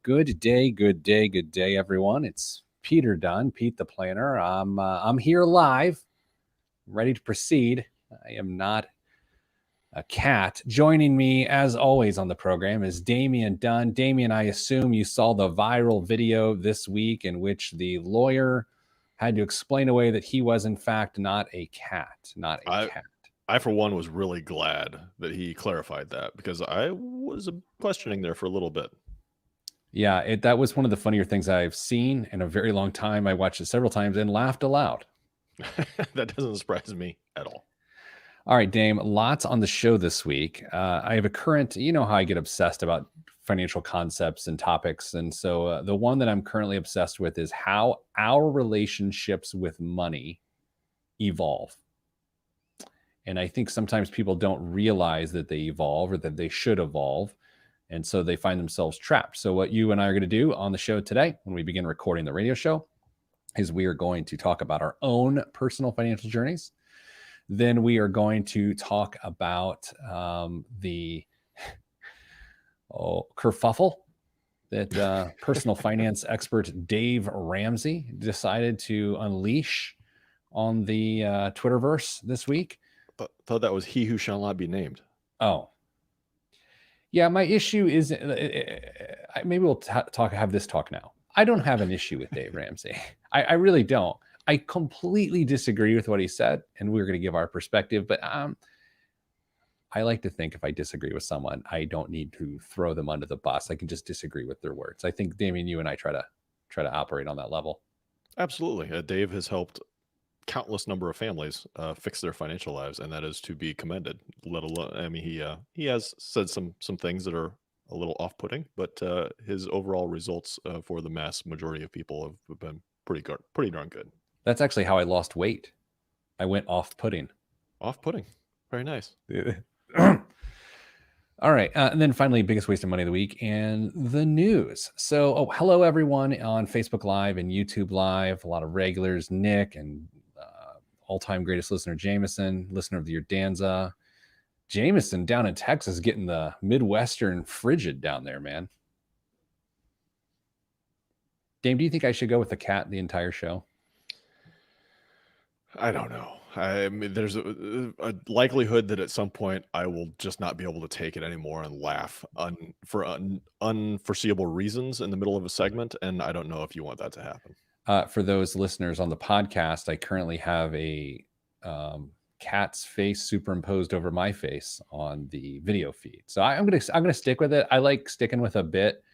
Good day, good day, good day, everyone. It's Peter Dunn, Pete the Planner. I'm here live, ready to proceed. I am not a cat. Joining me, as always, on the program is Damian Dunn. Damian, I assume you saw the viral video this week in which the lawyer had to explain away that he was, in fact, not a cat. I, for one, was really glad that he clarified that because I was questioning there for a little bit. Yeah, that was one of the funnier things I've seen in a very long time. I watched it several times and laughed aloud. That doesn't surprise me at all. All right, Dame, lots on the show this week. I have a current, you know how I get obsessed about financial concepts and topics. And so the one that I'm currently obsessed with is how our relationships with money evolve. And I think sometimes people don't realize that they evolve or that they should evolve. And so they find themselves trapped. So what you and I are going to do on the show today, when we begin recording the radio show, is we are going to talk about our own personal financial journeys. Then we are going to talk about the kerfuffle that personal finance expert Dave Ramsey decided to unleash on the Twitterverse this week. Thought that was he who shall not be named. Oh, yeah. My issue is maybe we'll have this talk now. I don't have an issue with Dave Ramsey. I really don't. I completely disagree with what he said, and we're going to give our perspective. But I like to think if I disagree with someone, I don't need to throw them under the bus. I can just disagree with their words. I think, Damien, you and I try to operate on that level. Absolutely. Dave has helped countless number of families fix their financial lives, and that is to be commended. Let alone, I mean, he has said some things that are a little off-putting, but his overall results for the mass majority of people have been pretty darn good. That's actually how I lost weight. I went off-putting. Off-putting. Very nice. All right. And then finally, biggest waste of money of the week and the news. So, hello, everyone on Facebook Live and YouTube Live. A lot of regulars, Nick and all-time greatest listener, Jameson, listener of the year, Danza. Jameson down in Texas getting the Midwestern frigid down there, man. Dame, do you think I should go with the cat the entire show? I don't know. I mean, there's a likelihood that at some point I will just not be able to take it anymore and laugh for unforeseeable reasons in the middle of a segment, and I don't know if you want that to happen. For those listeners on the podcast, I currently have a cat's face superimposed over my face on the video feed. So I'm gonna stick with it. I like sticking with a bit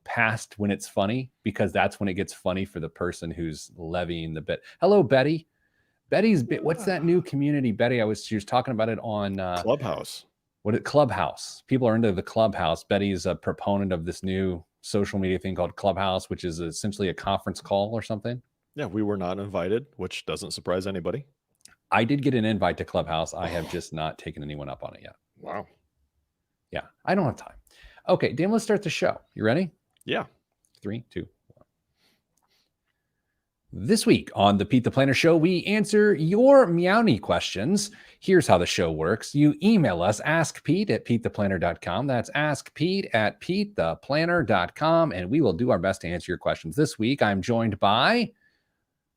past when it's funny, because that's when it gets funny for the person who's levying the bit. Hello, Betty. Betty's bit. What's that new community, Betty? She was talking about it on Clubhouse. Clubhouse. People are into the Clubhouse. Betty's a proponent of this new social media thing called Clubhouse, which is essentially a conference call or something. Yeah, we were not invited, which doesn't surprise anybody. I did get an invite to Clubhouse. I have just not taken anyone up on it yet. Wow. Yeah, I don't have time. Okay, Dan, let's start the show. You ready? Yeah. 3, 2, 1. This week on the Pete the Planner Show, we answer your Meowny questions. Here's how the show works. You email us, askpete@petetheplanner.com. That's askpete@petetheplanner.com, and we will do our best to answer your questions. This week, I'm joined by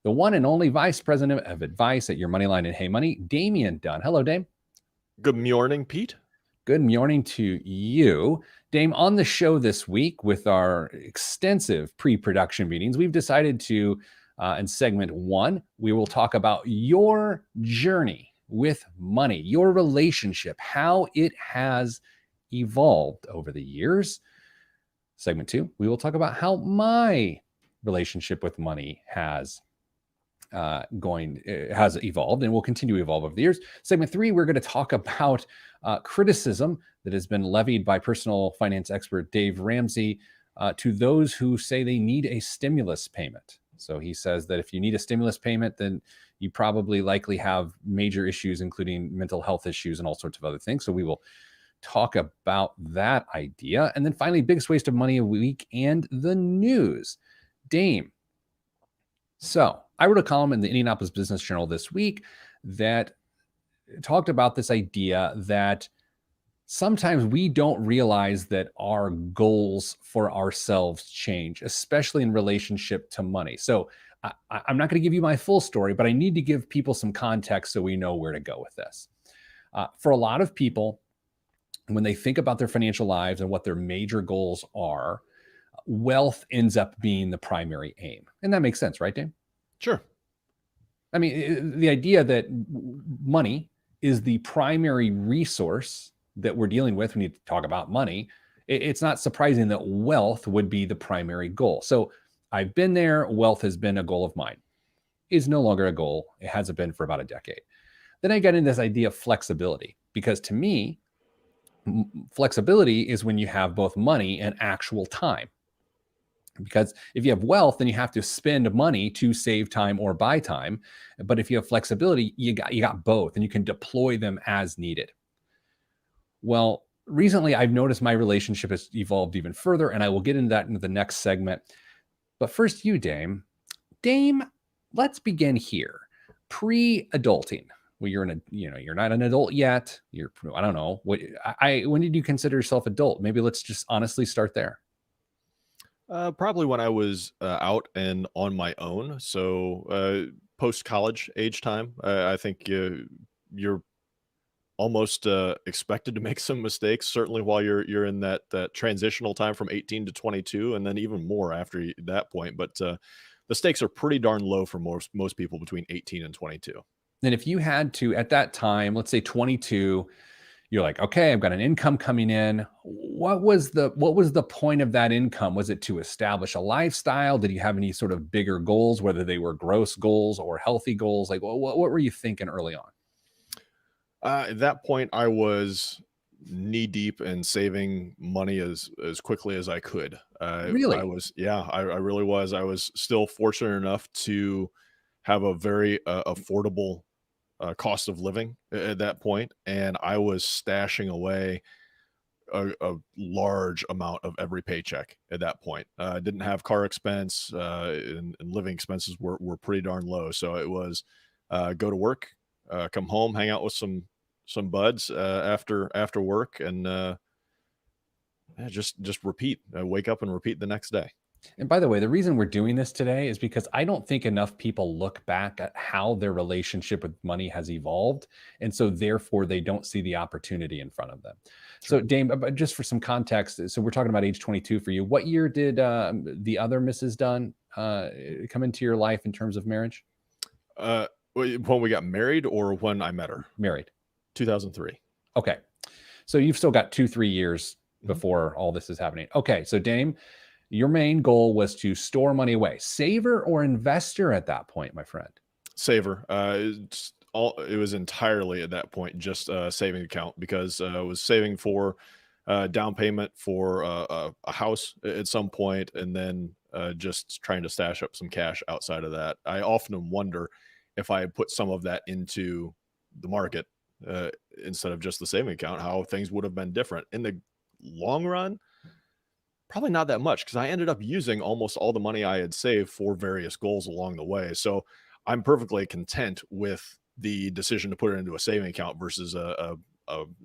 the one and only Vice President of Advice at Your Moneyline and Hey Money, Damian Dunn. Hello, Dame. Good morning, Pete. Good morning to you. Dame, on the show this week with our extensive pre-production meetings, we've decided to in segment 1, we will talk about your journey with money, your relationship, how it has evolved over the years. Segment 2, we will talk about how my relationship with money has evolved and will continue to evolve over the years. Segment 3, we're going to talk about criticism that has been levied by personal finance expert Dave Ramsey to those who say they need a stimulus payment. So he says that if you need a stimulus payment, then you probably likely have major issues, including mental health issues and all sorts of other things. So we will talk about that idea. And then finally, biggest waste of money of the week and the news. Dame. So I wrote a column in the Indianapolis Business Journal this week that talked about this idea that sometimes we don't realize that our goals for ourselves change, especially in relationship to money. So I'm not going to give you my full story, but I need to give people some context so we know where to go with this. For a lot of people, when they think about their financial lives and what their major goals are, wealth ends up being the primary aim. And that makes sense, right, Dave? Sure. I mean, the idea that money is the primary resource that we're dealing with when you talk about money, it's not surprising that wealth would be the primary goal. So I've been there. Wealth has been a goal of mine. Is no longer a goal. It hasn't been for about a decade. Then I got into this idea of flexibility because to me, flexibility is when you have both money and actual time. Because if you have wealth, then you have to spend money to save time or buy time. But if you have flexibility, you got both, and you can deploy them as needed. Well, recently I've noticed my relationship has evolved even further, and I will get into that into the next segment. But first, you, Dame. Dame, let's begin here. Pre-adulting. Well, you're not an adult yet. I don't know. When did you consider yourself adult? Maybe let's just honestly start there. Probably when I was out and on my own. So post college age time, I think you're almost expected to make some mistakes. Certainly while you're in that transitional time from 18 to 22, and then even more after that point. But the stakes are pretty darn low for most people between 18 and 22. And if you had to, at that time, let's say 22, you're like, okay, I've got an income coming in. What was the point of that income? Was it to establish a lifestyle? Did you have any sort of bigger goals, whether they were gross goals or healthy goals? Like, what were you thinking early on? At that point, I was knee deep in saving money as quickly as I could. I Really? was, yeah, I really was. I was still fortunate enough to have a very affordable cost of living at that point, and I was stashing away a large amount of every paycheck at that point. I didn't have car expense, and living expenses were pretty darn low. So it was go to work, come home, hang out with some buds after work, and yeah, just repeat. Wake up and repeat the next day. And by the way, the reason we're doing this today is because I don't think enough people look back at how their relationship with money has evolved. And so therefore they don't see the opportunity in front of them. So Sure. Dame, just for some context, so we're talking about age 22 for you. What year did the other Mrs. Dunn come into your life in terms of marriage? When we got married or when I met her? Married. 2003. Okay. So you've still got 2, 3 years Mhm. before all this is happening. Okay. So Dame, your main goal was to store money away, saver or investor at that point, my friend. Saver. It was entirely at that point just a saving account because I was saving for down payment for a house at some point, and then just trying to stash up some cash outside of that. I often wonder if I had put some of that into the market uh, instead of just the saving account, how things would have been different in the long run. Probably not that much because I ended up using almost all the money I had saved for various goals along the way. So I'm perfectly content with the decision to put it into a saving account versus a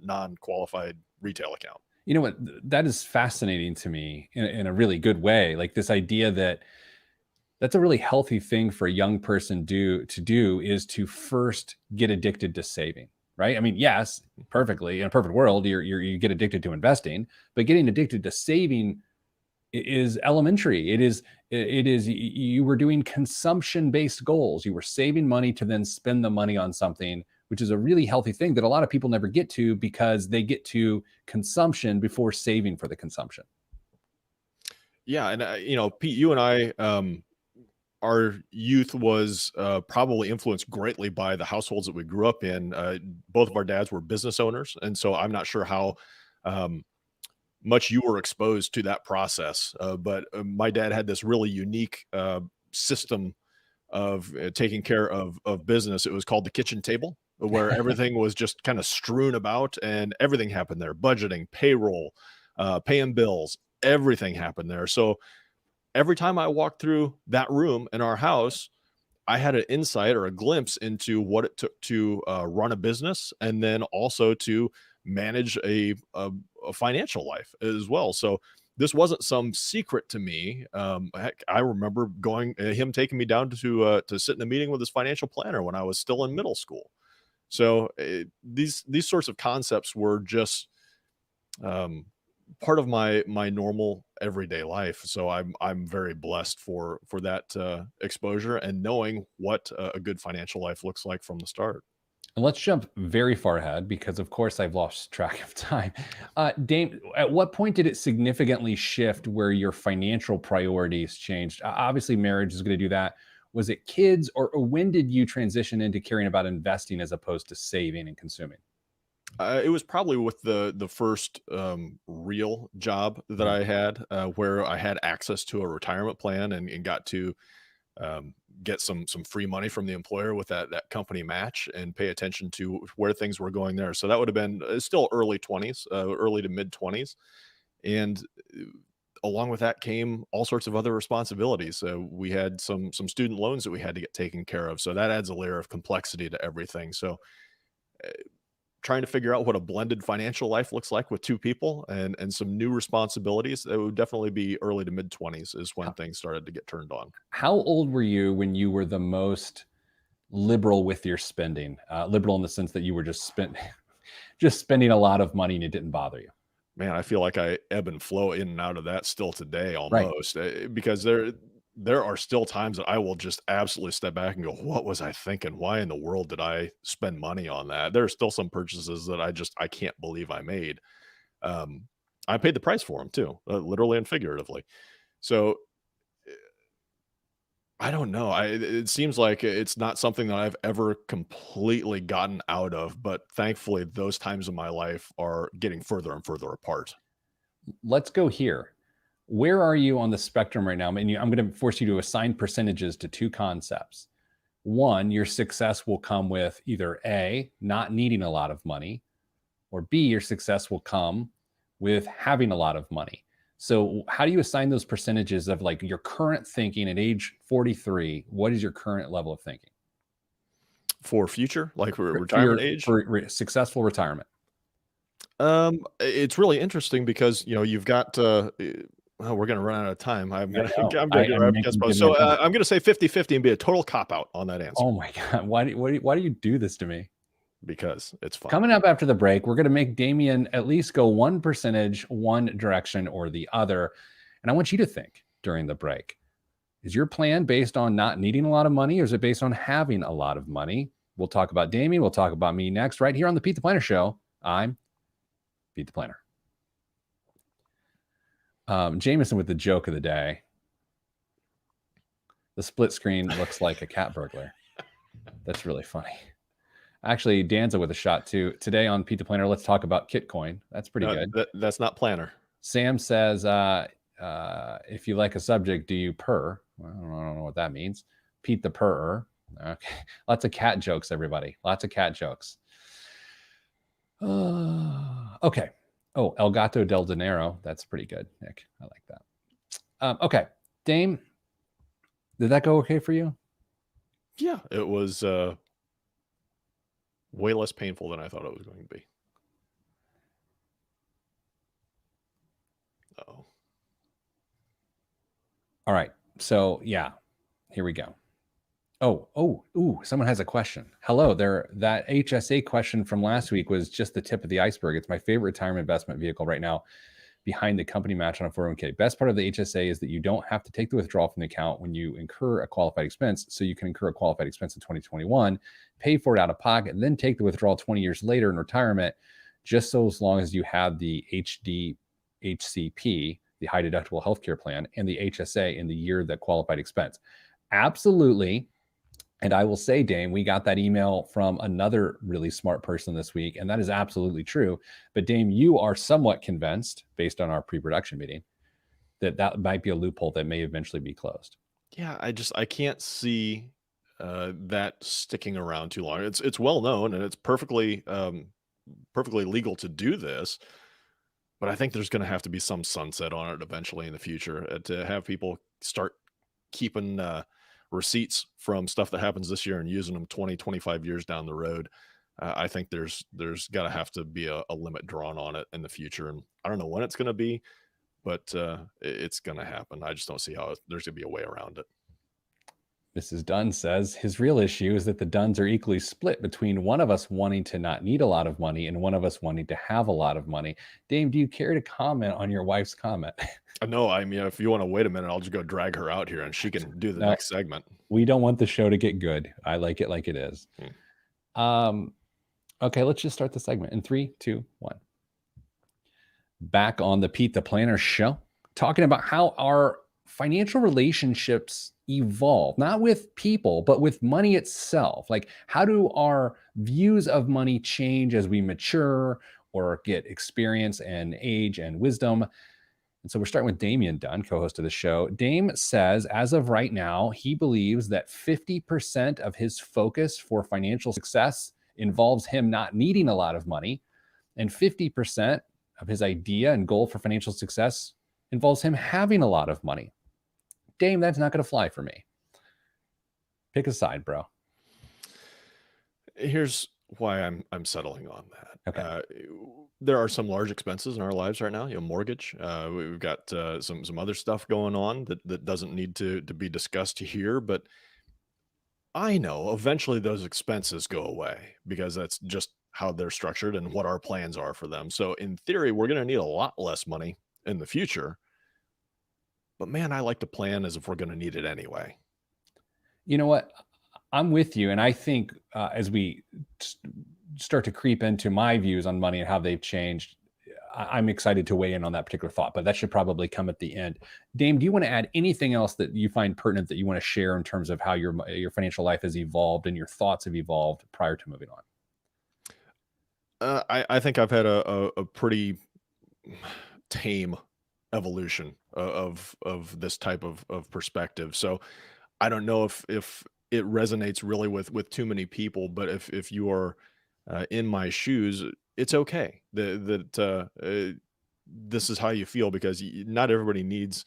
non-qualified retail account. You know what? That is fascinating to me in a really good way. Like this idea that that's a really healthy thing for a young person do is to first get addicted to saving, right? I mean, yes, perfectly in a perfect world, you get addicted to investing, but getting addicted to saving is elementary. It is you were doing consumption based goals. You were saving money to then spend the money on something, which is a really healthy thing that a lot of people never get to because they get to consumption before saving for the consumption. Yeah, and Pete, you and I, our youth was probably influenced greatly by the households that we grew up in. Both of our dads were business owners, and so I'm not sure how um, much you were exposed to that process. But my dad had this really unique system of taking care of business. It was called the kitchen table, where everything was just kind of strewn about, and everything happened there: budgeting, payroll, paying bills. Everything happened there. So every time I walked through that room in our house, I had an insight or a glimpse into what it took to run a business, and then also to manage a financial life as well. So this wasn't some secret to me. Heck, I remember him taking me down to sit in a meeting with his financial planner when I was still in middle school. So these sorts of concepts were just um, part of my normal everyday life. So I'm very blessed for that exposure and knowing what a good financial life looks like from the start. And let's jump very far ahead because, of course, I've lost track of time. Dame, at what point did it significantly shift where your financial priorities changed? Obviously, marriage is going to do that. Was it kids, or when did you transition into caring about investing as opposed to saving and consuming? It was probably with the first real job that Mhm. I had, where I had access to a retirement plan and got to get some free money from the employer with that company match and pay attention to where things were going there. So that would have been still early 20s, early to mid 20s, and uh, along with that came all sorts of other responsibilities. So we had some student loans that we had to get taken care of. So that adds a layer of complexity to everything. So trying to figure out what a blended financial life looks like with two people and some new responsibilities, it would definitely be early to mid 20s is when How, things started to get turned on. how old were you when you were the most liberal with your spending? Liberal in the sense that you were just spending a lot of money and it didn't bother you. Man, I feel like I ebb and flow in and out of that still today Right. almost, because there are still times that I will just absolutely step back and go, "What was I thinking? Why in the world did I spend money on that?" There are still some purchases that I can't believe I made. Um, I paid the price for them too, literally and figuratively. So I don't know. It seems like it's not something that I've ever completely gotten out of, but thankfully those times in my life are getting further and further apart. Let's go here. Where are you on the spectrum right now? I'm going to force you to assign percentages to two concepts. One, your success will come with either A, not needing a lot of money, or B, your success will come with having a lot of money. So, how do you assign those percentages of like your current thinking at age 43? What is your current level of thinking For future, like for for retirement your age, for successful retirement? it's really interesting because, you've got, well, we're gonna run out of time. I'm I gonna know. I'm gonna I'm guess making post. give me a So, number. I'm gonna say 50-50 and be a total cop out on that answer Oh my god! Why do you do this to me? because it's fun. Coming up after the break, we're going to make Damien at least go one percentage, one direction or the other. And I want you to think during the break, is your plan based on not needing a lot of money, or is it based on having a lot of money? We'll talk about Damien. We'll talk about me next, right here on the Pete the Planner Show. I'm Pete the Planner. Jameson with the joke of the day. The split screen looks like a cat burglar. That's really funny. Actually, Danza with a shot too. Today on Pete the Planner, let's talk about Kitcoin. That's pretty No, good. that's not planner. Sam says, if you like a subject, do you purr? Well, I don't know what that means. Pete the purrer. Okay. Lots of cat jokes, everybody. Lots of cat jokes. Okay. Oh, El Gato del Dinero. That's pretty good, Nick. I like that. Okay. Dame, did that go okay for you? Yeah, it was, way less painful than I thought it was going to be. Oh. All right. So, yeah, here we go. Ooh, someone has a question. Hello there. That HSA question from last week was just the tip of the iceberg. It's my favorite retirement investment vehicle right now, behind the company match on a 401k. Best part of the HSA is that you don't have to take the withdrawal from the account when you incur a qualified expense. So you can incur a qualified expense in 2021, pay for it out of pocket, and then take the withdrawal 20 years later in retirement, just so as long as you have the HCP, the high deductible healthcare plan, and the HSA in the year that qualified expense. Absolutely. And I will say, Dame, we got that email from another really smart person this week, and that is absolutely true. But Dame, you are somewhat convinced, based on our pre-production meeting, that that might be a loophole that may eventually be closed. Yeah, I can't see, that sticking around too long. It's well known and it's perfectly legal to do this, but I think there's gonna have to be some sunset on it eventually in the future, to have people start keeping, receipts from stuff that happens this year and using them 20, 25 years down the road. I think there's got to have to be a limit drawn on it in the future, and I don't know when it's going to be, but it's going to happen. I just don't see how there's going to be a way around it. Mrs. Dunn says his real issue is that the Dunns are equally split between one of us wanting to not need a lot of money and one of us wanting to have a lot of money. Dame, do you care to comment on your wife's comment? No, I mean, if you want to wait a minute, I'll just go drag her out here and she can do the No, next segment. we don't want the show to get good. I like it like it is. Okay, let's just start the segment in 3, 2, 1. Back on the Pete the Planner show, talking about how our financial relationships evolve, not with people, but with money itself. Like, how do our views of money change as we mature or get experience and age and wisdom? And so we're starting with Damian Dunn, co-host of the show. Dame says, as of right now, he believes that 50% of his focus for financial success involves him not needing a lot of money, and 50% of his idea and goal for financial success involves him having a lot of money. Dame, that's not going to fly for me. Pick a side, bro. Here's why I'm settling on that. Okay. There are some large expenses in our lives right now. Mortgage. We've got some other stuff going on that doesn't need to be discussed here. But I know eventually those expenses go away because that's just how they're structured and what our plans are for them. So in theory, we're going to need a lot less money in the future. But man, I like to plan as if we're going to need it anyway. You know what? I'm with you. And I think as we start to creep into my views on money and how they've changed, I'm excited to weigh in on that particular thought, but that should probably come at the end. Dame, do you want to add anything else that you find pertinent that you want to share in terms of how your financial life has evolved and your thoughts have evolved prior to moving on? I think I've had a pretty tame evolution of this type of perspective. So I don't know if it resonates really with too many people, but if you are in my shoes, it's okay that this is how you feel because not everybody needs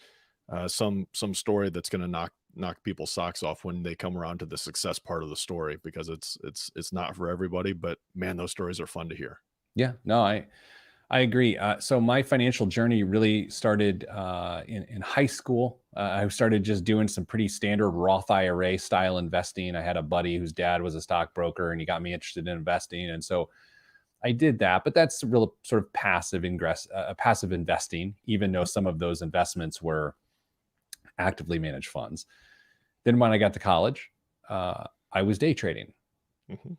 some story that's going to knock people's socks off when they come around to the success part of the story because it's not for everybody. But man, those stories are fun to hear. Yeah, no, I agree. So my financial journey really started in high school. I started just doing some pretty standard Roth IRA style investing. I had a buddy whose dad was a stockbroker, and he got me interested in investing, and so I did that. But that's real sort of passive investing, even though some of those investments were actively managed funds. Then when I got to college, I was day trading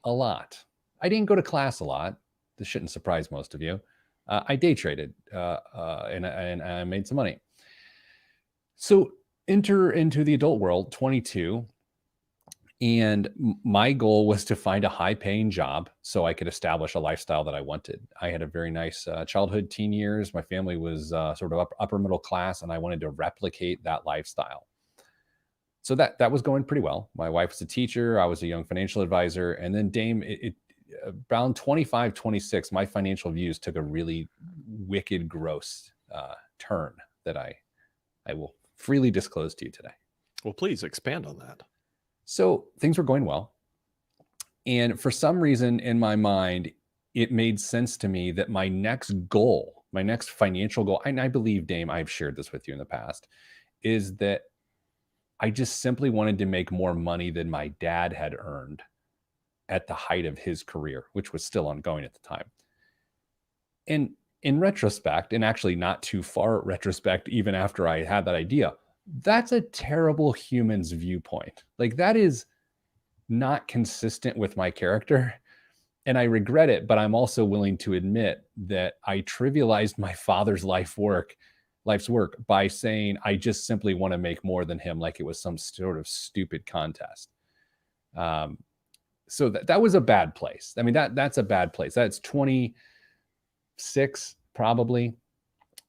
a lot. I didn't go to class a lot. This shouldn't surprise most of you. I day traded and I made some money. So enter into the adult world, 22. And my goal was to find a high paying job so I could establish a lifestyle that I wanted. I had a very nice childhood, teen years. My family was sort of upper middle class, and I wanted to replicate that lifestyle. So that was going pretty well. My wife was a teacher. I was a young financial advisor. And then Dame, around 25, 26, my financial views took a really wicked, gross turn that I will freely disclose to you today. Well, please expand on that. So things were going well. And for some reason in my mind, it made sense to me that my next goal, my next financial goal, and I believe, Dame, I've shared this with you in the past, is that I just simply wanted to make more money than my dad had earned at the height of his career, which was still ongoing at the time. And in retrospect, and actually not too far retrospect, even after I had that idea, that's a terrible human's viewpoint. Like, that is not consistent with my character. And I regret it, but I'm also willing to admit that I trivialized my father's life's work by saying I just simply want to make more than him, like it was some sort of stupid contest. So that was a bad place. I mean, that's a bad place. That's 26, probably.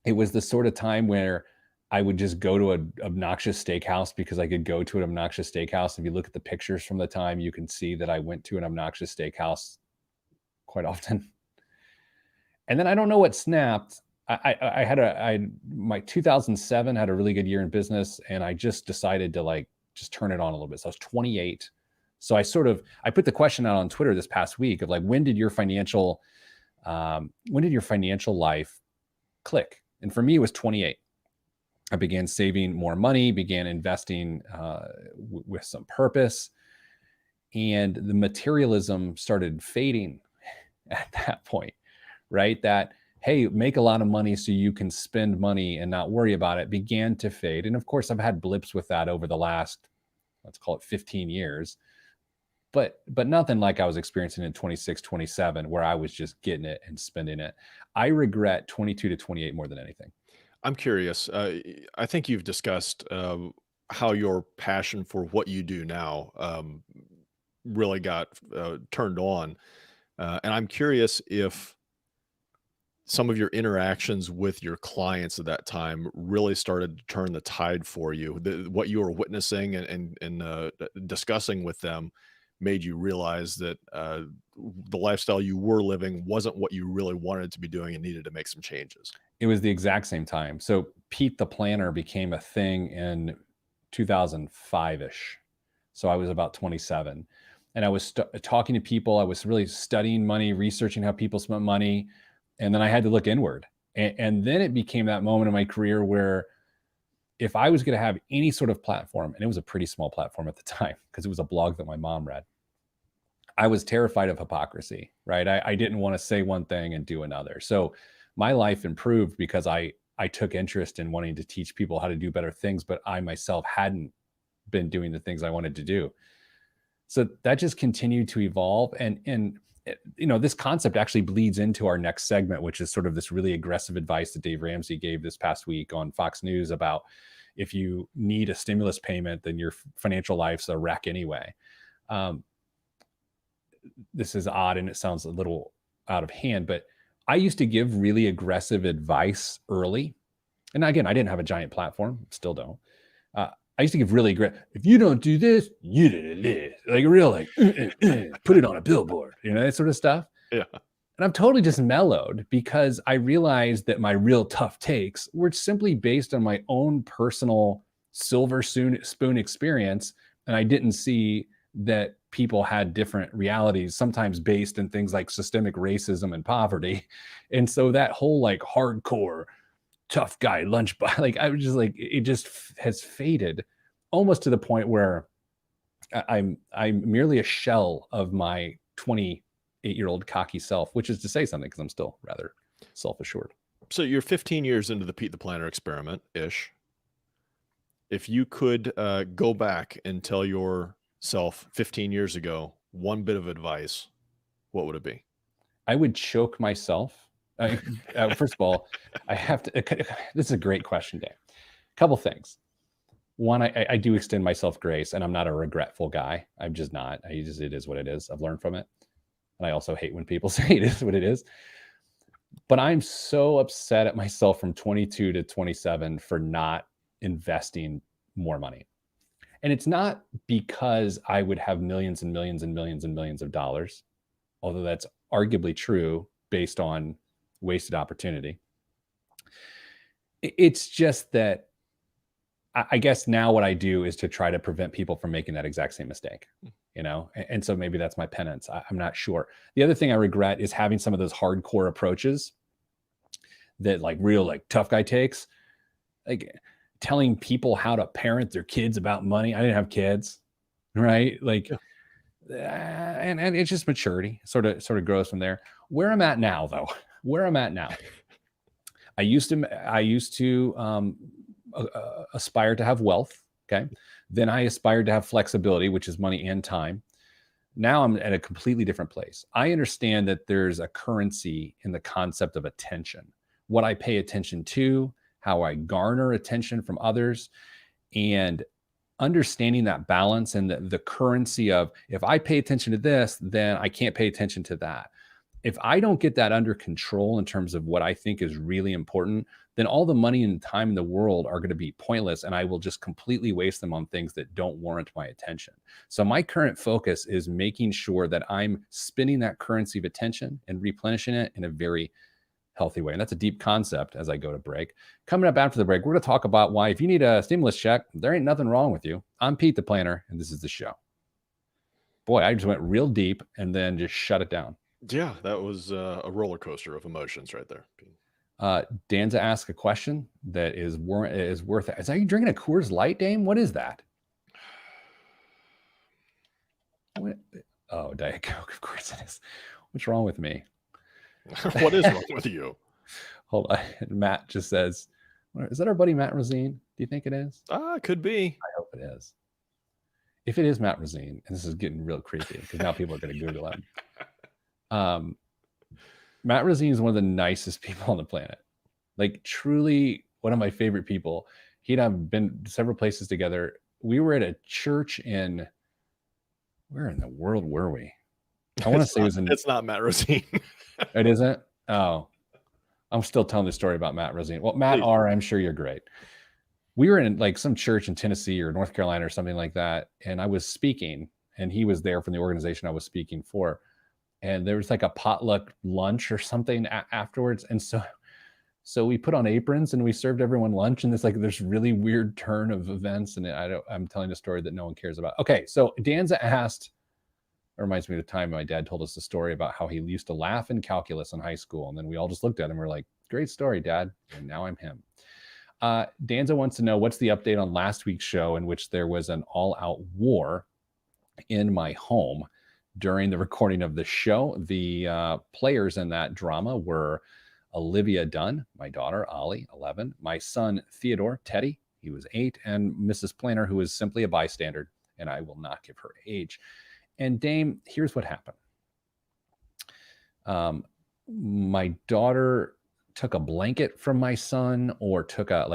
It was the sort of time where I would just go to an obnoxious steakhouse because I could go to an obnoxious steakhouse. If you look at the pictures from the time, you can see that I went to an obnoxious steakhouse quite often. And then I don't know what snapped. My 2007 had a really good year in business, and I just decided to just turn it on a little bit. So I was 28. So I put the question out on Twitter this past week of like, when did your financial life click? And for me, it was 28. I began saving more money, began investing with some purpose, and the materialism started fading at that point, right? That, hey, make a lot of money so you can spend money and not worry about it, began to fade. And of course, I've had blips with that over the last, let's call it 15 years, but nothing like I was experiencing in 26, 27, where I was just getting it and spending it. I regret 22 to 28 more than anything. I'm curious. I think you've discussed how your passion for what you do now really got turned on. And I'm curious if some of your interactions with your clients at that time really started to turn the tide for you. What you were witnessing and discussing with them made you realize that the lifestyle you were living wasn't what you really wanted to be doing and needed to make some changes. It was the exact same time. So Pete the Planner became a thing in 2005-ish. So I was about 27. And I was talking to people. I was really studying money, researching how people spent money. And then I had to look inward. And then it became that moment in my career where if I was going to have any sort of platform, and it was a pretty small platform at the time because it was a blog that my mom read, I was terrified of hypocrisy, right? I didn't want to say one thing and do another. So my life improved because I took interest in wanting to teach people how to do better things, but I myself hadn't been doing the things I wanted to do. So that just continued to evolve. And this concept actually bleeds into our next segment, which is sort of this really aggressive advice that Dave Ramsey gave this past week on Fox News about if you need a stimulus payment, then your financial life's a wreck anyway. This is odd and it sounds a little out of hand, but I used to give really aggressive advice early. And again, I didn't have a giant platform, still don't. I used to give really aggressive, if you don't do this, you did this. Like real, like, put it on a billboard, that sort of stuff. Yeah. And I've totally just mellowed because I realized that my real tough takes were simply based on my own personal silver spoon experience. And I didn't see that people had different realities, sometimes based in things like systemic racism and poverty. And so that whole like hardcore tough guy lunch box, like I was just like, it just has faded almost to the point where I'm merely a shell of my 28-year-old cocky self, which is to say something because I'm still rather self-assured. So you're 15 years into the Pete the Planner experiment-ish. If you could go back and tell yourself 15 years ago one bit of advice, what would it be? I would choke myself. First of all, I have to. This is a great question, Dave. A couple things. One, I do extend myself grace, and I'm not a regretful guy. I'm just not. It is what it is. I've learned from it, and I also hate when people say it is what it is. But I'm so upset at myself from 22 to 27 for not investing more money. And it's not because I would have millions and millions and millions and millions of dollars, although that's arguably true based on wasted opportunity. It's just that I guess now what I do is to try to prevent people from making that exact same mistake, and so maybe that's my penance. I'm not sure. The other thing I regret is having some of those hardcore approaches that like real like tough guy takes, like telling people how to parent their kids about money. I didn't have kids, right? Like, and it's just maturity sort of grows from there. Where I'm at now, though, I used to aspire to have wealth. Okay. Then I aspired to have flexibility, which is money and time. Now I'm at a completely different place. I understand that there's a currency in the concept of attention, what I pay attention to, how I garner attention from others, and understanding that balance and the currency of if I pay attention to this, then I can't pay attention to that. If I don't get that under control in terms of what I think is really important, then all the money and time in the world are going to be pointless, and I will just completely waste them on things that don't warrant my attention. So my current focus is making sure that I'm spending that currency of attention and replenishing it in a very healthy way. And that's a deep concept as I go to break. Coming up after the break, we're going to talk about why if you need a stimulus check, there ain't nothing wrong with you. I'm Pete the Planner, and this is the show. boy, I just went real deep and then just shut it down. Yeah, that was a roller coaster of emotions right there. Danza asked a question that is worth. Is that you drinking a Coors Light, Dame? What is that? What? Oh, Diet Coke. Of course it is. What's wrong with me? What is wrong with you? Hold on. Matt just says, "Is that our buddy Matt Rosine? Do you think it is?" Could be. I hope it is. If it is Matt Rosine, and this is getting real creepy because now people are going to Google him. Matt Rosine is one of the nicest people on the planet. Like, truly one of my favorite people. He and I have been several places together. We were at a church in, where in the world were we? I want to say it was in. It's not Matt Rosine. It isn't? Oh, I'm still telling the story about Matt Rosine. Well, Matt R., I'm sure you're great. We were in like some church in Tennessee or North Carolina or something like that. And I was speaking, and he was there from the organization I was speaking for. And there was like a potluck lunch or something afterwards. And so we put on aprons and we served everyone lunch. And it's like this really weird turn of events. And I'm telling a story that no one cares about. Okay, so Danza asked, it reminds me of the time my dad told us the story about how he used to laugh in calculus in high school. And then we all just looked at him and we're like, great story, Dad. And now I'm him. Danza wants to know what's the update on last week's show in which there was an all-out war in my home during the recording of the show. The players in that drama were Olivia Dunn, my daughter, Ollie, 11, my son, Theodore, Teddy, he was 8, and Mrs. Planner, who is simply a bystander, and I will not give her age. And Dame, here's what happened. My daughter took a blanket from my son, or took a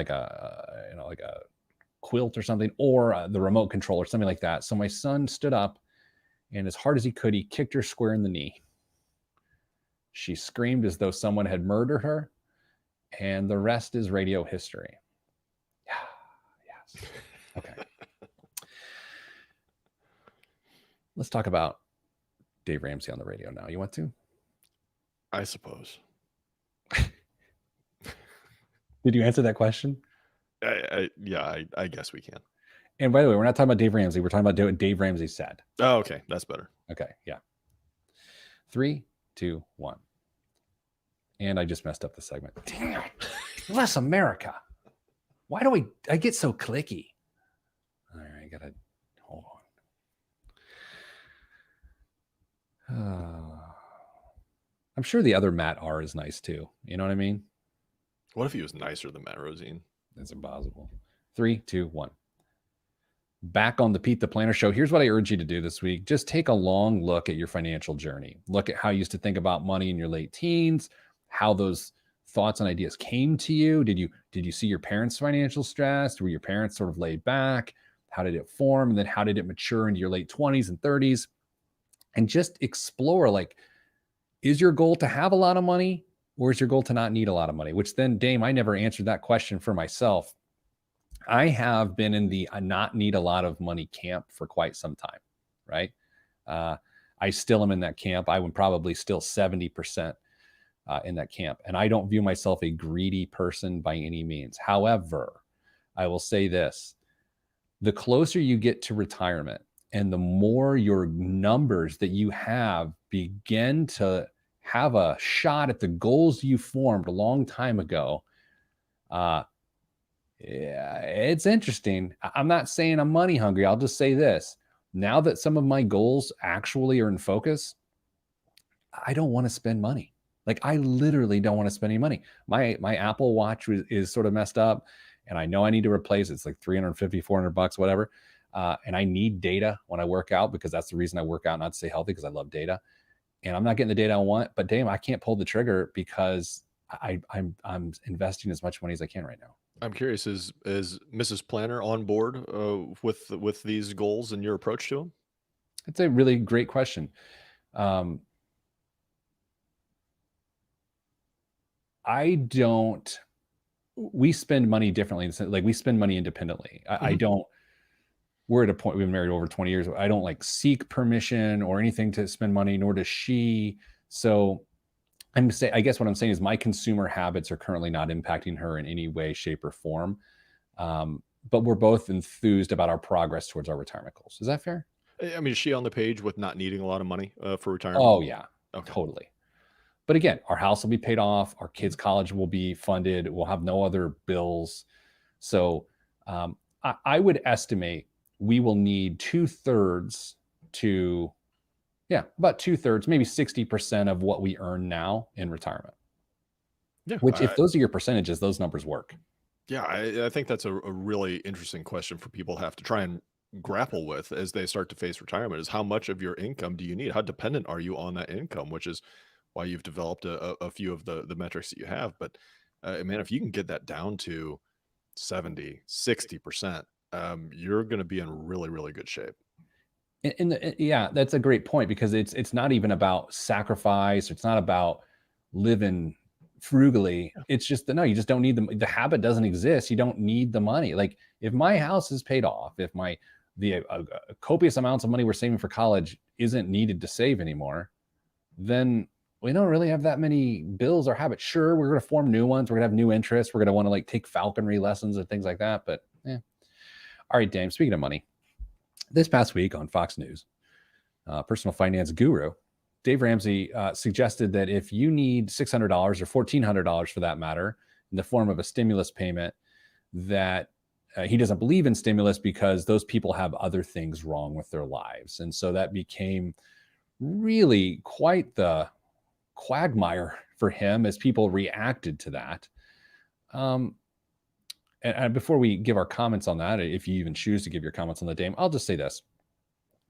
quilt or something, or the remote control or something like that. So my son stood up, and as hard as he could, he kicked her square in the knee. She screamed as though someone had murdered her, and the rest is radio history. Yes. Okay. Let's talk about Dave Ramsey on the radio now. You want to? I suppose. Did you answer that question? I guess we can. And by the way, we're not talking about Dave Ramsey. We're talking about what Dave Ramsey said. Oh, okay. That's better. Okay. Yeah. 3, 2, 1. And I just messed up the segment. Damn it. Less America. Why do I get so clicky? All right. I got to hold on. I'm sure the other Matt R is nice too. You know what I mean? What if he was nicer than Matt Rosine? That's impossible. 3, 2, 1. Back on the Pete the Planner show. Here's what I urge you to do this week. Just take a long look at your financial journey. Look at how you used to think about money in your late teens, how those thoughts and ideas came to you. Did you see your parents' financial stress? Were your parents sort of laid back? How did it form? And then how did it mature into your late 20s and 30s? And just explore, like, is your goal to have a lot of money, or is your goal to not need a lot of money? Which then, Dame, I never answered that question for myself. I have been in the not need a lot of money camp for quite some time, right? I still am in that camp. I would probably still 70% in that camp. And I don't view myself a greedy person by any means. However, I will say this. The closer you get to retirement and the more your numbers that you have begin to have a shot at the goals you formed a long time ago, yeah, it's interesting. I'm not saying I'm money hungry. I'll just say this. Now that some of my goals actually are in focus, I don't want to spend money. Like, I literally don't want to spend any money. My Apple Watch is sort of messed up, and I know I need to replace it. It's like $350, $400, whatever. And I need data when I work out, because that's the reason I work out, not to stay healthy, because I love data. And I'm not getting the data I want. But damn, I can't pull the trigger because I'm investing as much money as I can right now. I'm curious, is Mrs. Planner on board with these goals and your approach to them? It's a really great question. We spend money differently. Like, we spend money independently. We're at a point, we've been married over 20 years. I don't like seek permission or anything to spend money, nor does she. So I guess what I'm saying is my consumer habits are currently not impacting her in any way, shape, or form. But we're both enthused about our progress towards our retirement goals. Is that fair? I mean, is she on the page with not needing a lot of money for retirement? Oh yeah, Okay. totally. But again, our house will be paid off, our kids' college will be funded, we'll have no other bills. So I would estimate we will need 2/3 to, yeah, about 2/3, maybe 60% of what we earn now in retirement. Yeah. Which, if those are your percentages, those numbers work. Yeah, I think that's a really interesting question for people to have to try and grapple with as they start to face retirement is how much of your income do you need? How dependent are you on that income? Which is why you've developed a few of the metrics that you have. But man, if you can get that down to 70, 60%, you're going to be in really, really good shape. Yeah, that's a great point because it's not even about sacrifice. It's not about living frugally. It's just that no, you just don't need the habit doesn't exist. You don't need the money. Like if my house is paid off, if my the copious amounts of money we're saving for college isn't needed to save anymore, then we don't really have that many bills or habits. Sure, we're going to form new ones. We're going to have new interests. We're going to want to like take falconry lessons and things like that. But yeah. All right, Dame. Speaking of money, this past week on Fox News, personal finance guru Dave Ramsey suggested that if you need $600 or $1,400 for that matter in the form of a stimulus payment, that he doesn't believe in stimulus because those people have other things wrong with their lives. And so that became really quite the quagmire for him as people reacted to that. Um, and before we give our comments on that, if you even choose to give your comments on the Dame, I'll just say this.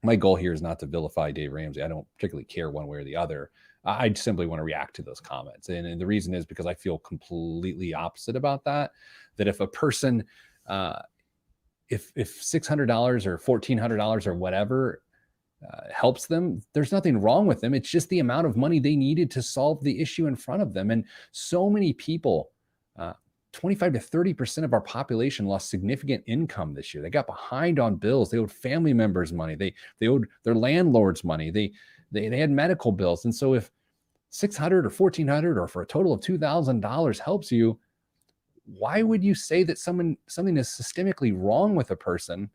My goal here is not to vilify Dave Ramsey. I don't particularly care one way or the other. I simply want to react to those comments. And the reason is because I feel completely opposite about that. That if a person, if $600 or $1,400 or whatever helps them, there's nothing wrong with them. It's just the amount of money they needed to solve the issue in front of them. And so many people, 25 to 30% of our population lost significant income this year. They got behind on bills. They owed family members money. They owed their landlords money. They had medical bills. And so if 600 or 1,400 or for a total of $2,000 helps you, why would you say that something is systemically wrong with a person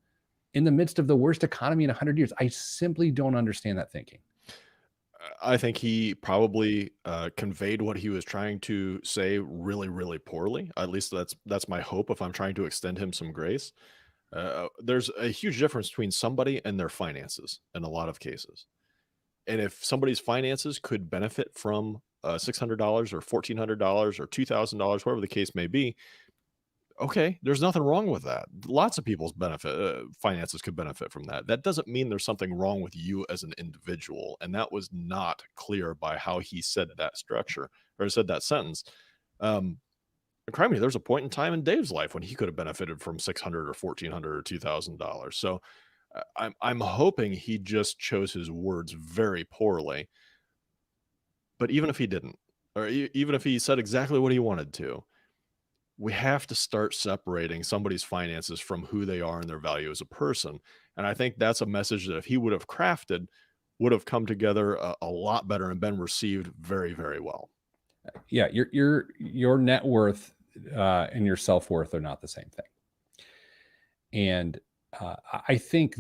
in the midst of the worst economy in 100 years? I simply don't understand that thinking. I think he probably conveyed what he was trying to say really, really poorly. At least that's my hope. If I'm trying to extend him some grace, there's a huge difference between somebody and their finances in a lot of cases. And if somebody's finances could benefit from $600 or $1,400 or $2,000, whatever the case may be, okay, there's nothing wrong with that. Lots of people's finances could benefit from that. That doesn't mean there's something wrong with you as an individual, and that was not clear by how he said that structure or said that sentence. Um, Crimey, there's a point in time in Dave's life when he could have benefited from 600 or 1,400 or $2,000. So I'm hoping he just chose his words very poorly. But even if he didn't, or even if he said exactly what he wanted to, we have to start separating somebody's finances from who they are and their value as a person. And I think that's a message that if he would have crafted, would have come together a lot better and been received very, very well. Yeah, your net worth and your self-worth are not the same thing. And I think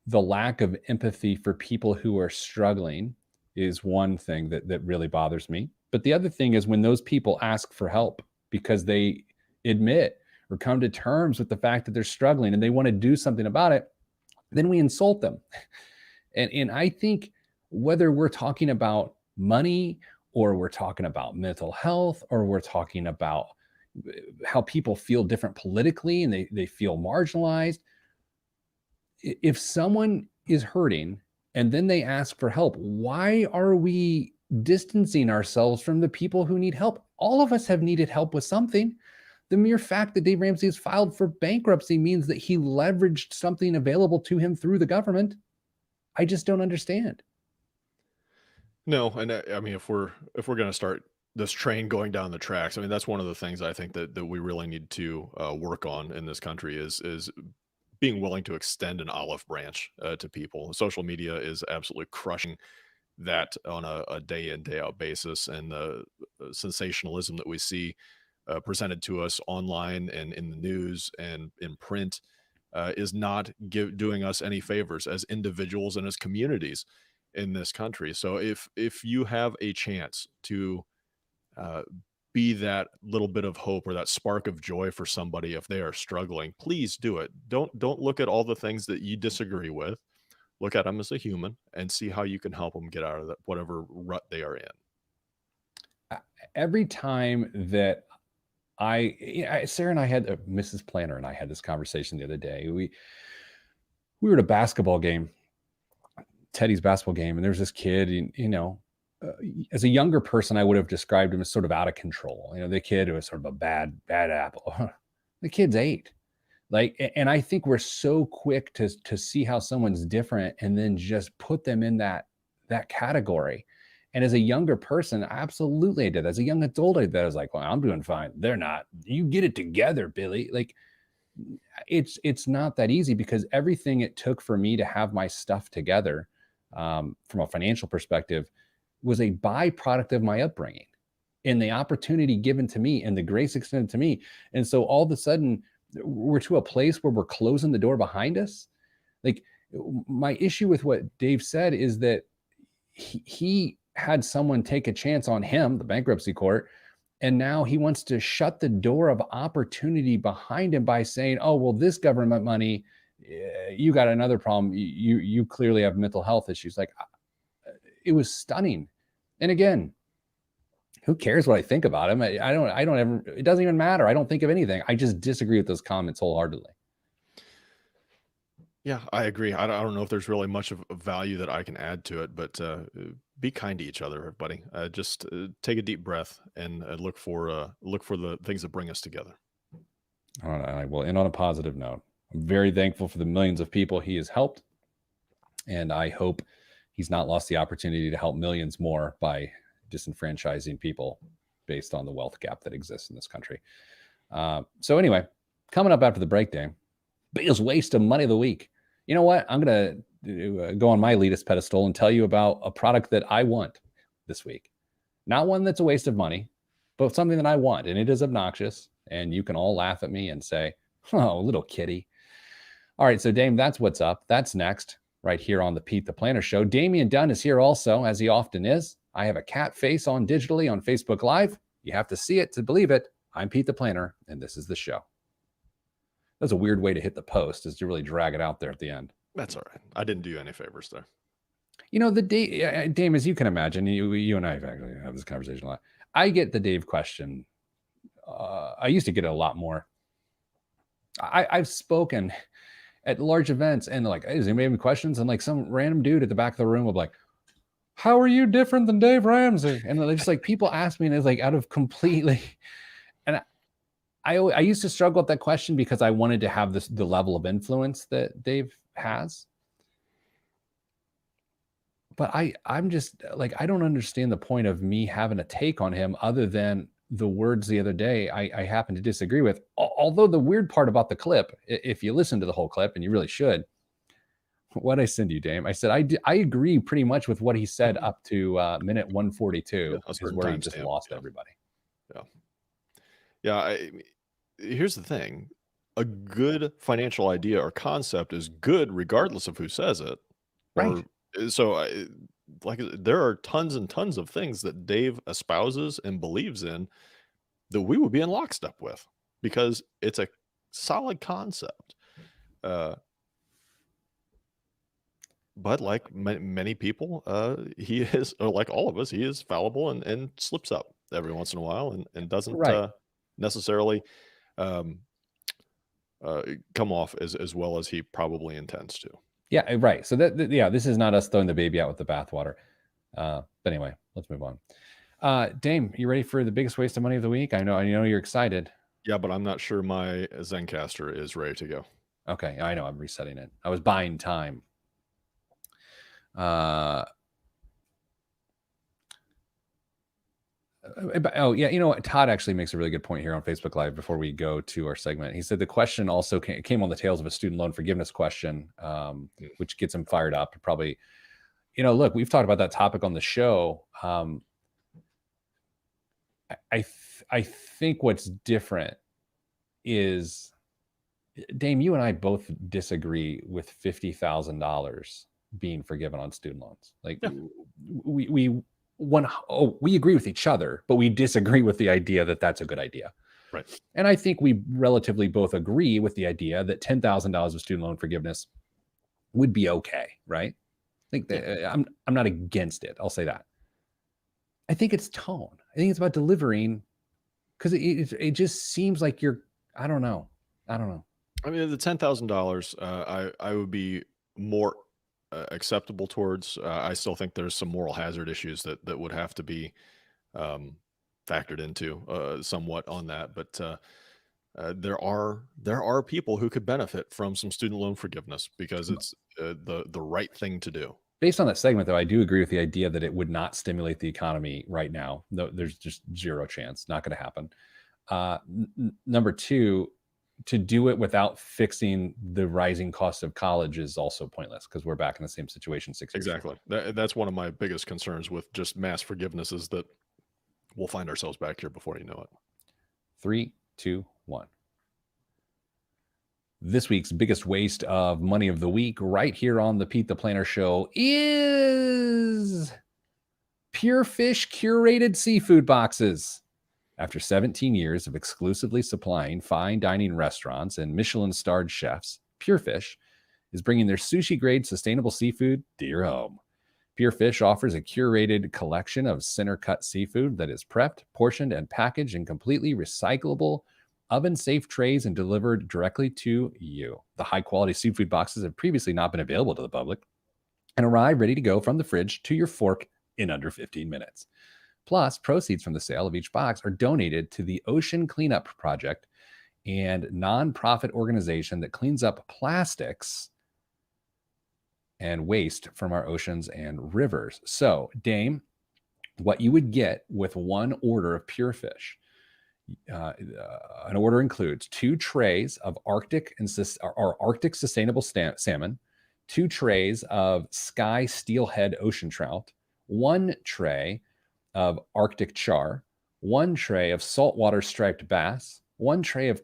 the lack of empathy for people who are struggling is one thing that really bothers me. But the other thing is when those people ask for help because they admit or come to terms with the fact that they're struggling and they want to do something about it, then we insult them. And I think whether we're talking about money or we're talking about mental health or we're talking about how people feel different politically and they feel marginalized, if someone is hurting and then they ask for help, why are we distancing ourselves from the people who need help? All of us have needed help with something. The mere fact that Dave Ramsey has filed for bankruptcy means that he leveraged something available to him through the government. I just don't understand. No, and I mean, if we're going to start this train going down the tracks, I mean, that's one of the things I think that we really need to work on in this country is being willing to extend an olive branch to people. Social media is absolutely crushing that on a day in day out basis, and the sensationalism that we see presented to us online and in the news and in print. is not doing us any favors as individuals and as communities in this country. So if you have a chance to uh, be that little bit of hope or that spark of joy for somebody if they are struggling, please do it. Don't look at all the things that you disagree with. Look at them as a human and see how you can help them get out of that whatever rut they are in. Every time that Sarah and I had Mrs. Planner and I had this conversation the other day. We were at a basketball game, Teddy's basketball game, and there's this kid, as a younger person, I would have described him as sort of out of control. The kid was sort of a bad apple. The kid's 8. And I think we're so quick to see how someone's different and then just put them in that category. And as a younger person, absolutely I did. As a young adult, I did. I was like, well, I'm doing fine. They're not. You get it together, Billy. It's not that easy, because everything it took for me to have my stuff together, from a financial perspective, was a byproduct of my upbringing and the opportunity given to me and the grace extended to me. And so all of a sudden we're to a place where we're closing the door behind us. My issue with what Dave said is that he had someone take a chance on him, the bankruptcy court, and now he wants to shut the door of opportunity behind him by saying, oh, well, this government money, you got another problem. You clearly have mental health issues. It was stunning. And again, who cares what I think about him? I don't ever, it doesn't even matter. I don't think of anything. I just disagree with those comments wholeheartedly. Yeah, I agree. I don't know if there's really much of value that I can add to it, but be kind to each other, everybody. Just take a deep breath and look for the things that bring us together. All right, I will end on a positive note. I'm very thankful for the millions of people he has helped, and I hope he's not lost the opportunity to help millions more by disenfranchising people based on the wealth gap that exists in this country. So anyway, coming up after the break, Dave, biggest waste of money of the week. You know what? I'm going to go on my elitist pedestal and tell you about a product that I want this week. Not one that's a waste of money, but something that I want. And it is obnoxious. And you can all laugh at me and say, oh, little kitty. All right. So Dame, that's what's up. That's next right here on the Pete the Planner Show. Damian Dunn is here also, as he often is. I have a cat face on digitally on Facebook Live. You have to see it to believe it. I'm Pete the Planner, and this is the show. That's a weird way to hit the post, is to really drag it out there at the end. That's all right. I didn't do you any favors there. Dame, as you can imagine, you and I have actually had this conversation a lot. I get the Dave question. I used to get it a lot more. I've spoken at large events and like, hey, does anybody have any questions? And like some random dude at the back of the room will be like, how are you different than Dave Ramsey? And they're just like, people ask me, and it's like out of completely. And I used to struggle with that question because I wanted to have the level of influence that Dave has. But I'm just like, I don't understand the point of me having a take on him other than the words the other day I happen to disagree with. Although the weird part about the clip, if you listen to the whole clip, and you really should, what I send you, Dame, I said, I agree pretty much with what he said up to minute 142, is where he just lost everybody. Yeah. Here's the thing. A good financial idea or concept is good regardless of who says it. Right. So there are tons and tons of things that Dave espouses and believes in that we would be in lockstep with because it's a solid concept. But like many people, he is, or like all of us, he is fallible and slips up every once in a while and doesn't necessarily come off as well as he probably intends to. Yeah, right. So this is not us throwing the baby out with the bathwater. But anyway, let's move on. Dame, you ready for the biggest waste of money of the week? I know you're excited. Yeah, but I'm not sure my Zencastr is ready to go. Okay, I know. I'm resetting it. I was buying time. Oh yeah, you know what? Todd actually makes a really good point here on Facebook Live before we go to our segment. He said the question also came on the tails of a student loan forgiveness question, which gets him fired up. Probably, look, we've talked about that topic on the show. I think what's different is Dame, you and I both disagree with $50,000 being forgiven on student loans. Like Yeah. we agree with each other, but we disagree with the idea that that's a good idea. Right. And I think we relatively both agree with the idea that $10,000 of student loan forgiveness would be okay, right? Like I'm not against it. I'll say that. I think it's tone. I think it's about delivering, because it just seems like I don't know. I don't know. I mean, the $10,000, I would be more acceptable towards. I still think there's some moral hazard issues that would have to be factored into somewhat on that. But there are people who could benefit from some student loan forgiveness because it's the right thing to do. Based on that segment, though, I do agree with the idea that it would not stimulate the economy right now. No, there's just zero chance. Not going to happen. Number two, to do it without fixing the rising cost of college is also pointless, because we're back in the same situation 6 years. Exactly. That's one of my biggest concerns with just mass forgiveness is that we'll find ourselves back here before you know it. 3, 2, 1. This week's biggest waste of money of the week, right here on the Pete the Planner Show, is Pure Fish curated seafood boxes. After 17 years of exclusively supplying fine dining restaurants and Michelin-starred chefs, Pure Fish is bringing their sushi-grade sustainable seafood to your home. Pure Fish offers a curated collection of center-cut seafood that is prepped, portioned, and packaged in completely recyclable, oven-safe trays and delivered directly to you. The high-quality seafood boxes have previously not been available to the public and arrive ready to go from the fridge to your fork in under 15 minutes. Plus, proceeds from the sale of each box are donated to the Ocean Cleanup Project, and nonprofit organization that cleans up plastics and waste from our oceans and rivers. So, Dame, what you would get with one order of Pure Fish, an order includes 2 trays of Arctic sustainable salmon, 2 trays of sky steelhead ocean trout, 1 tray of Arctic char, 1 tray of saltwater striped bass, 1 tray of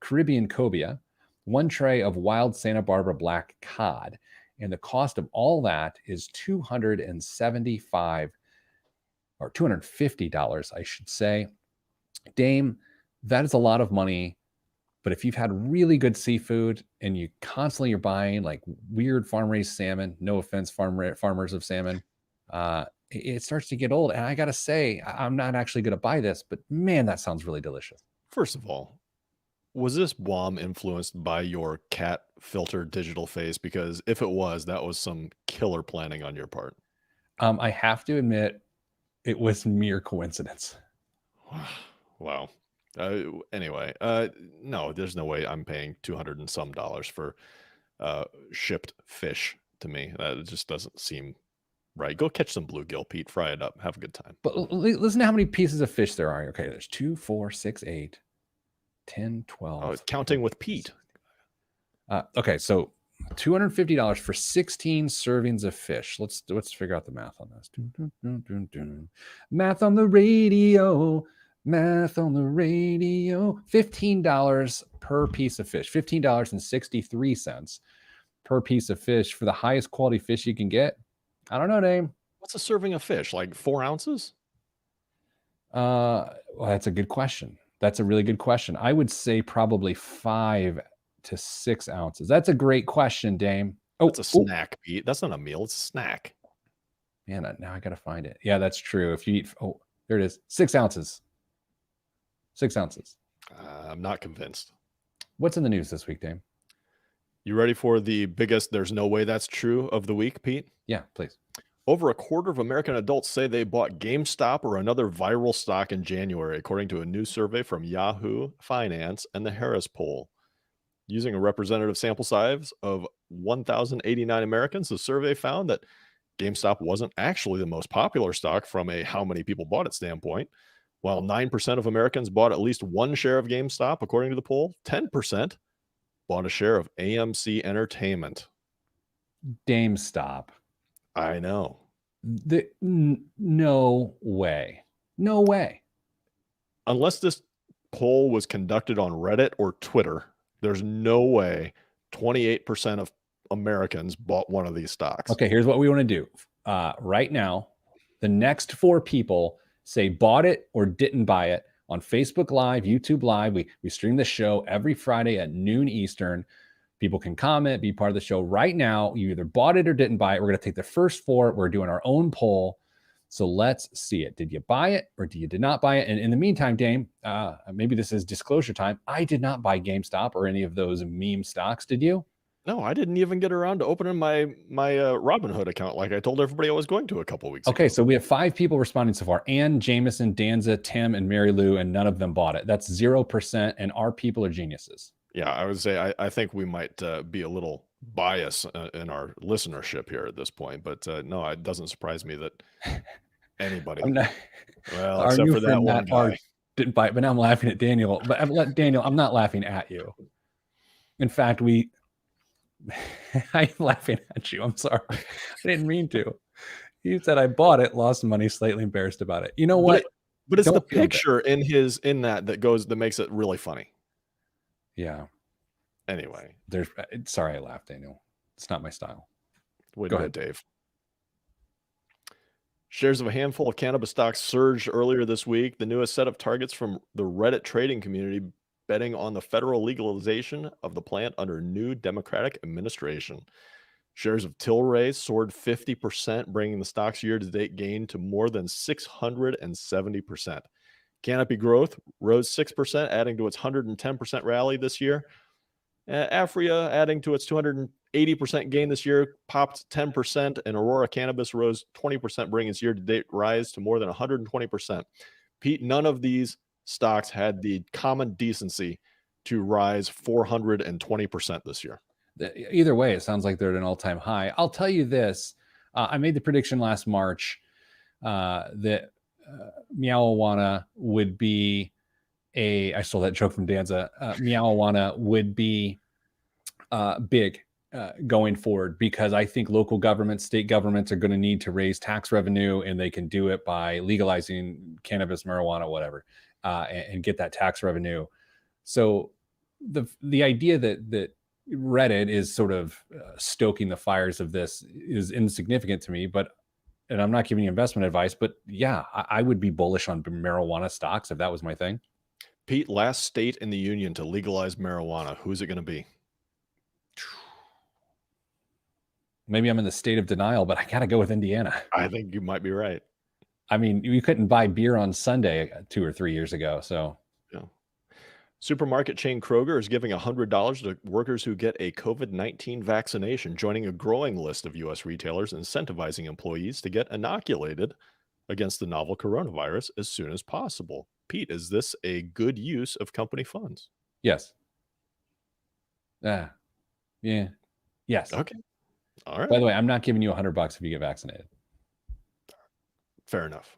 Caribbean cobia, 1 tray of wild Santa Barbara black cod. And the cost of all that is $275 or $250, I should say. Dame, that is a lot of money. But if you've had really good seafood and you constantly are buying like weird farm-raised salmon, no offense, farmers of salmon, it starts to get old. And I got to say, I'm not actually going to buy this, but man, that sounds really delicious. First of all, was this WOM influenced by your cat filter digital face? Because if it was, that was some killer planning on your part. I have to admit, it was mere coincidence. Wow. Anyway, no, there's no way I'm paying $200 and some for shipped fish to me. That just doesn't seem right. Go catch some bluegill, Pete. Fry it up. Have a good time. But listen to how many pieces of fish there are. Okay, there's 2, 4, 6, 8, 10, 12. Counting with Pete. Okay, so $250 for 16 servings of fish. Let's figure out the math on this. Math on the radio. Math on the radio. $15 per piece of fish. $15.63 per piece of fish for the highest quality fish you can get. I don't know, Dame. What's a serving of fish? Like 4 ounces? Well, that's a good question. That's a really good question. I would say probably 5 to 6 ounces. That's a great question, Dame. Oh, it's a snack, Pete. That's not a meal. It's a snack. Man, now I got to find it. Yeah, that's true. If you eat, there it is. 6 ounces. 6 ounces. I'm not convinced. What's in the news this week, Dame? You ready for the biggest "there's no way that's true" of the week, Pete? Yeah, please. Over a quarter of American adults say they bought GameStop or another viral stock in January, according to a new survey from Yahoo Finance and the Harris Poll. Using a representative sample size of 1,089 Americans, the survey found that GameStop wasn't actually the most popular stock from a how many people bought it standpoint. While 9% of Americans bought at least 1 share of GameStop, according to the poll, 10% bought a share of AMC Entertainment. GameStop. I know. No way. No way. Unless this poll was conducted on Reddit or Twitter, There's no way 28% of Americans bought one of these stocks. Okay, here's what we want to do. Right now, the next 4 people say bought it or didn't buy it on Facebook Live, YouTube Live. We stream the show every Friday at noon Eastern. People can comment, be part of the show right now. You either bought it or didn't buy it. We're going to take the first 4. We're doing our own poll. So let's see it. Did you buy it or did not buy it? And in the meantime, Dame, maybe this is disclosure time. I did not buy GameStop or any of those meme stocks. Did you? No, I didn't even get around to opening my Robinhood account like I told everybody I was going to a couple weeks ago. Okay, so we have 5 people responding so far. Ann, Jameson, Danza, Tim, and Mary Lou, and none of them bought it. That's 0%, and our people are geniuses. Yeah, I would say I think we might be a little biased in our listenership here at this point, but no, it doesn't surprise me that anybody. I'm not, Well, our except new for that friend one Matt R guy. didn't buy it, but now I'm laughing at Daniel. But Daniel, I'm not laughing at you. In fact, I'm laughing at you. I'm sorry. I didn't mean to. You said I bought it, lost money, slightly embarrassed about it. You know what? But it's the Don't feel bad. picture in that makes it really funny. Yeah. Anyway, sorry I laughed, Daniel. It's not my style. Go Go ahead, Dave. Shares of a handful of cannabis stocks surged earlier this week. The newest set of targets from the Reddit trading community betting on the federal legalization of the plant under new Democratic administration. Shares of Tilray soared 50%, bringing the stock's year-to-date gain to more than 670%. Canopy Growth rose 6%, adding to its 110% rally this year. Aphria, adding to its 280% gain this year, popped 10%, and Aurora Cannabis rose 20%, bringing its year-to-date rise to more than 120%. Pete, none of these stocks had the common decency to rise 420% this year. Either way, it sounds like they're at an all-time high. I'll tell you this. I made the prediction last March that Meowawana would be I stole that joke from Danza. Meowawana would be big going forward because I think local governments, state governments are going to need to raise tax revenue, and they can do it by legalizing cannabis, marijuana, whatever, and get that tax revenue. So the idea that Reddit is sort of stoking the fires of this is insignificant to me, and I'm not giving you investment advice, but yeah, I would be bullish on marijuana stocks if that was my thing. Pete, last state in the union to legalize marijuana. Who's it going to be? Maybe I'm in the state of denial, but I got to go with Indiana. I think you might be right. I mean, you couldn't buy beer on Sunday 2 or 3 years ago. So, yeah. Supermarket chain Kroger is giving $100 to workers who get a COVID-19 vaccination, joining a growing list of U.S. retailers incentivizing employees to get inoculated against the novel coronavirus as soon as possible. Pete, is this a good use of company funds? Yes. Yeah. Yes. Okay. All right. By the way, I'm not giving you $100 if you get vaccinated. Fair enough.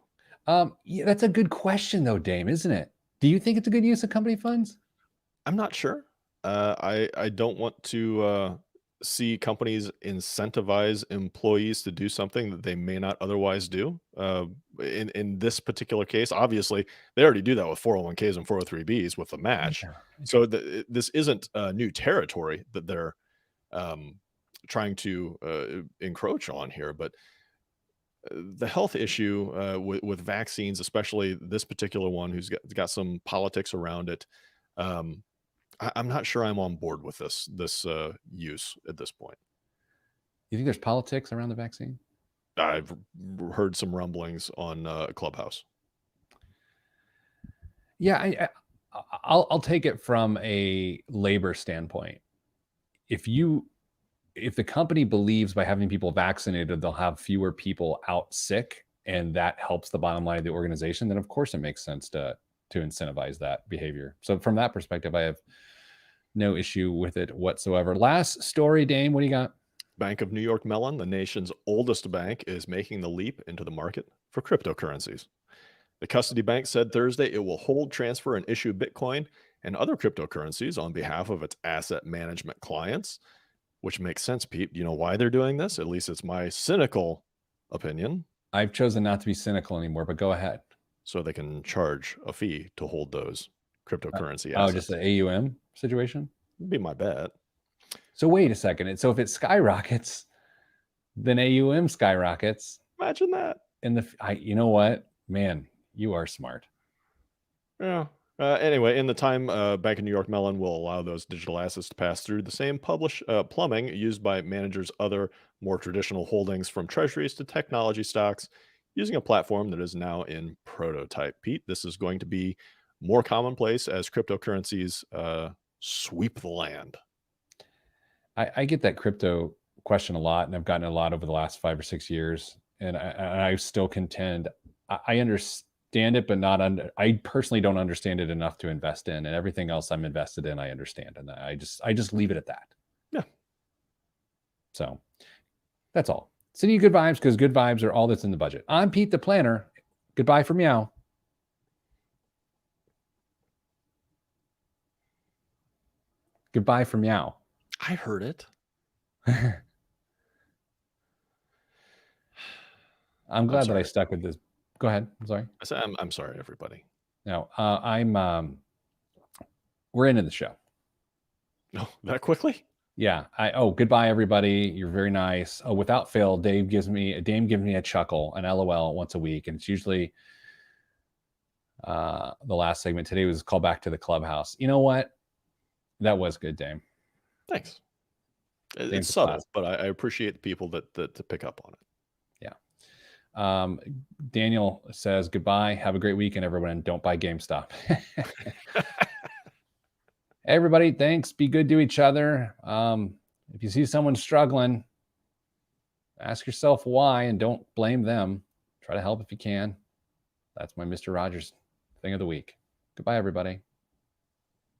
Yeah, that's a good question, though, Dame, isn't it? Do you think it's a good use of company funds? I'm not sure. I don't want to see companies incentivize employees to do something that they may not otherwise do. In this particular case, obviously, they already do that with 401ks and 403bs with the match. Yeah. So this isn't new territory that they're trying to encroach on here. But the health issue with vaccines, especially this particular one who's got some politics around it, I'm not sure I'm on board with this use at this point. You think there's politics around the vaccine? I've heard some rumblings on Clubhouse. Yeah, I'll take it from a labor standpoint. If the company believes by having people vaccinated, they'll have fewer people out sick, and that helps the bottom line of the organization, then of course it makes sense to incentivize that behavior. So from that perspective, I have no issue with it whatsoever. Last story, Dame, what do you got? Bank of New York Mellon, the nation's oldest bank, is making the leap into the market for cryptocurrencies. The custody bank said Thursday it will hold, transfer, and issue Bitcoin and other cryptocurrencies on behalf of its asset management clients, which makes sense, Pete. Do you know why they're doing this? At least it's my cynical opinion. I've chosen not to be cynical anymore, but go ahead. So they can charge a fee to hold those cryptocurrency assets. Oh, just the AUM situation? Would be my bet. So wait a second. So if it skyrockets, then AUM skyrockets. Imagine that. You know what, man, you are smart. Yeah. Anyway, in the time, Bank of New York Mellon will allow those digital assets to pass through the same plumbing used by managers' other more traditional holdings, from treasuries to technology stocks, using a platform that is now in prototype. Pete, this is going to be more commonplace as cryptocurrencies sweep the land. I get that crypto question a lot, and I've gotten a lot over the last 5 or 6 years, and I still contend I understand it, but not under. I personally don't understand it enough to invest in, and everything else I'm invested in, I understand, and I just leave it at that. Yeah. So that's all. Sending you good vibes, because good vibes are all that's in the budget. I'm Pete the Planner. Goodbye from Meow. Goodbye from Meow. I heard it. I'm glad that I stuck with this. Go ahead. I'm sorry. I said, I'm sorry, everybody. No, we're into the show. No, that quickly? Yeah. Goodbye, everybody. You're very nice. Oh, without fail, Dame gives me a chuckle, an LOL once a week. And it's usually the last segment. Today was call back to the clubhouse. You know what? That was good, Dame. Thanks. It's subtle, but I appreciate the people that pick up on it. Yeah. Daniel says goodbye. Have a great weekend, everyone. And don't buy GameStop. Everybody, thanks. Be good to each other. If you see someone struggling, ask yourself why and don't blame them. Try to help if you can. That's my Mr. Rogers thing of the week. Goodbye, everybody.